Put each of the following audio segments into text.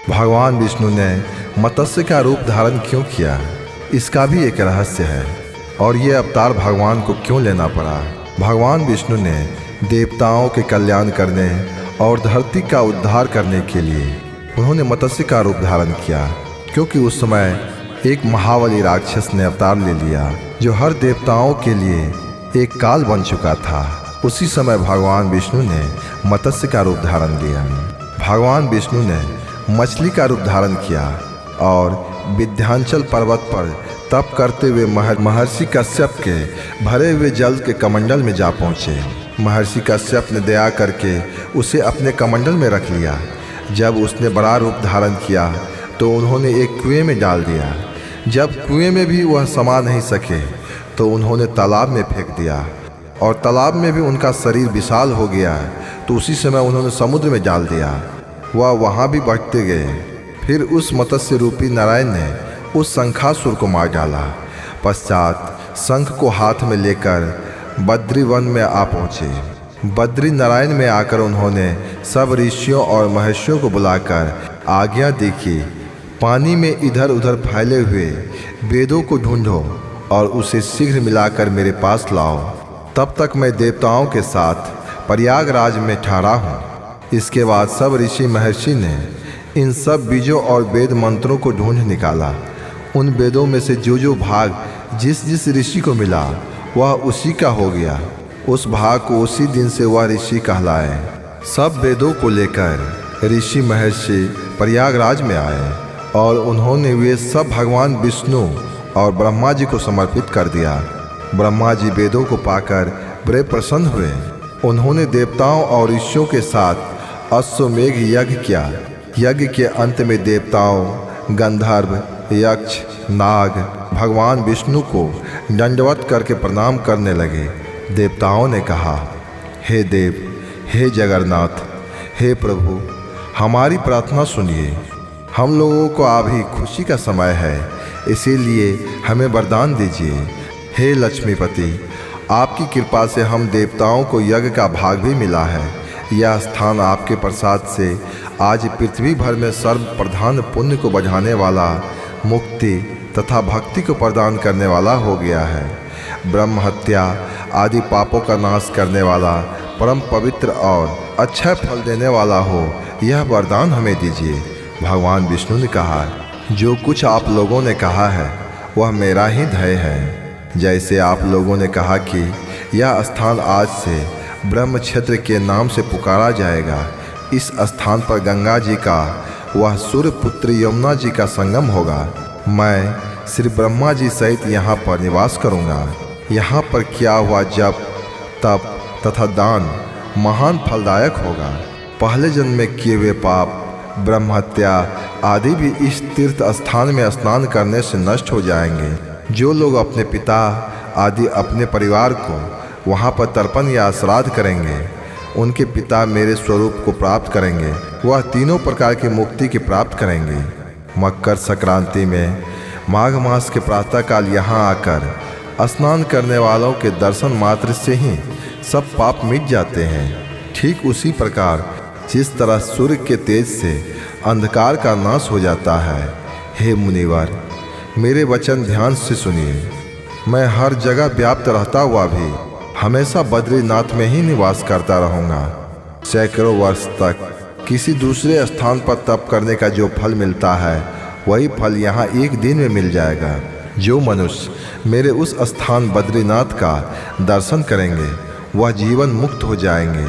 भगवान विष्णु ने मत्स्य का रूप धारण क्यों किया, इसका भी एक रहस्य है। और ये अवतार भगवान को क्यों लेना पड़ा। भगवान विष्णु ने देवताओं के कल्याण करने और धरती का उद्धार करने के लिए उन्होंने मत्स्य का रूप धारण किया, क्योंकि उस समय एक महाबली राक्षस ने अवतार ले लिया जो हर देवताओं के लिए एक काल बन चुका था। उसी समय भगवान विष्णु ने मत्स्य का रूप धारण किया। भगवान विष्णु ने मछली का रूप धारण किया और विंध्याचल पर्वत पर तप करते हुए महर्षि कश्यप के भरे हुए जल के कमंडल में जा पहुँचे। महर्षि कश्यप ने दया करके उसे अपने कमंडल में रख लिया। जब उसने बड़ा रूप धारण किया तो उन्होंने एक कुएं में डाल दिया। जब कुएं में भी वह समा नहीं सके तो उन्होंने तालाब में फेंक दिया, और तालाब में भी उनका शरीर विशाल हो गया तो उसी समय उन्होंने समुद्र में डाल दिया। वह वहाँ भी बढ़ते गए। फिर उस मत्स्य रूपी नारायण ने उस शंखासुर को मार डाला। पश्चात शंख को हाथ में लेकर बद्री वन में आ पहुँचे। बद्री नारायण में आकर उन्होंने सब ऋषियों और महर्षियों को बुलाकर आज्ञा दी कि पानी में इधर उधर फैले हुए वेदों को ढूंढो और उसे शीघ्र मिलाकर मेरे पास लाओ। तब तक मैं देवताओं के साथ प्रयागराज में ठहरा हूँ। इसके बाद सब ऋषि महर्षि ने इन सब बीजों और वेद मंत्रों को ढूंढ निकाला। उन वेदों में से जो भाग जिस जिस ऋषि को मिला वह उसी का हो गया। उस भाग को उसी दिन से वह ऋषि कहलाए। सब वेदों को लेकर ऋषि महर्षि प्रयागराज में आए और उन्होंने वे सब भगवान विष्णु और ब्रह्मा जी को समर्पित कर दिया। ब्रह्मा जी वेदों को पाकर बड़े प्रसन्न हुए। उन्होंने देवताओं और ऋषियों के साथ अश्वमेघ यज्ञ किया। यज्ञ के अंत में देवताओं, गंधर्व, यक्ष, नाग भगवान विष्णु को दंडवत करके प्रणाम करने लगे। देवताओं ने कहा, हे देव, हे जगन्नाथ, हे प्रभु, हमारी प्रार्थना सुनिए। हम लोगों को अभी खुशी का समय है, इसीलिए हमें वरदान दीजिए। हे लक्ष्मीपति, आपकी कृपा से हम देवताओं को यज्ञ का भाग भी मिला है। यह स्थान आपके प्रसाद से आज पृथ्वी भर में सर्व प्रधान पुण्य को बढ़ाने वाला, मुक्ति तथा भक्ति को प्रदान करने वाला हो गया है। ब्रह्म हत्या आदि पापों का नाश करने वाला, परम पवित्र और अच्छा फल देने वाला हो, यह वरदान हमें दीजिए। भगवान विष्णु ने कहा, जो कुछ आप लोगों ने कहा है वह मेरा ही ध्येय है। जैसे आप लोगों ने कहा कि यह स्थान आज से ब्रह्म क्षेत्र के नाम से पुकारा जाएगा। इस स्थान पर गंगा जी का वह सूर्य पुत्र यमुना जी का संगम होगा। मैं श्री ब्रह्मा जी सहित यहाँ पर निवास करूँगा। यहाँ पर किया हुआ जप, तप तथा दान महान फलदायक होगा। पहले जन्म में किए हुए पाप, ब्रह्म हत्या आदि भी इस तीर्थ स्थान में स्नान करने से नष्ट हो जाएंगे। जो लोग अपने पिता आदि अपने परिवार को वहाँ पर तर्पण या श्राद्ध करेंगे, उनके पिता मेरे स्वरूप को प्राप्त करेंगे। वह तीनों प्रकार की मुक्ति की प्राप्त करेंगे। मकर संक्रांति में माघ मास के प्रातःकाल यहाँ आकर स्नान करने वालों के दर्शन मात्र से ही सब पाप मिट जाते हैं। ठीक उसी प्रकार जिस तरह सूर्य के तेज से अंधकार का नाश हो जाता है। हे मुनिवर, मेरे वचन ध्यान से सुनिए। मैं हर जगह व्याप्त रहता हुआ भी हमेशा बद्रीनाथ में ही निवास करता रहूँगा। सैकड़ों वर्ष तक किसी दूसरे स्थान पर तप करने का जो फल मिलता है वही फल यहाँ एक दिन में मिल जाएगा। जो मनुष्य मेरे उस स्थान बद्रीनाथ का दर्शन करेंगे वह जीवन मुक्त हो जाएंगे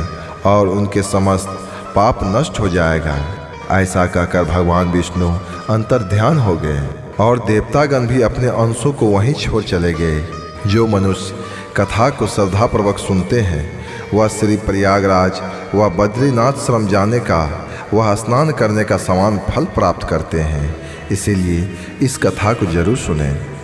और उनके समस्त पाप नष्ट हो जाएगा। ऐसा कहकर भगवान विष्णु अंतर्ध्यान हो गए और देवतागण भी अपने अंशों को वहीं छोड़ चले गए। जो मनुष्य कथा को श्रद्धापूर्वक सुनते हैं वह श्री प्रयागराज व बद्रीनाथ श्रम जाने का, वह स्नान करने का समान फल प्राप्त करते हैं। इसीलिए इस कथा को जरूर सुनें।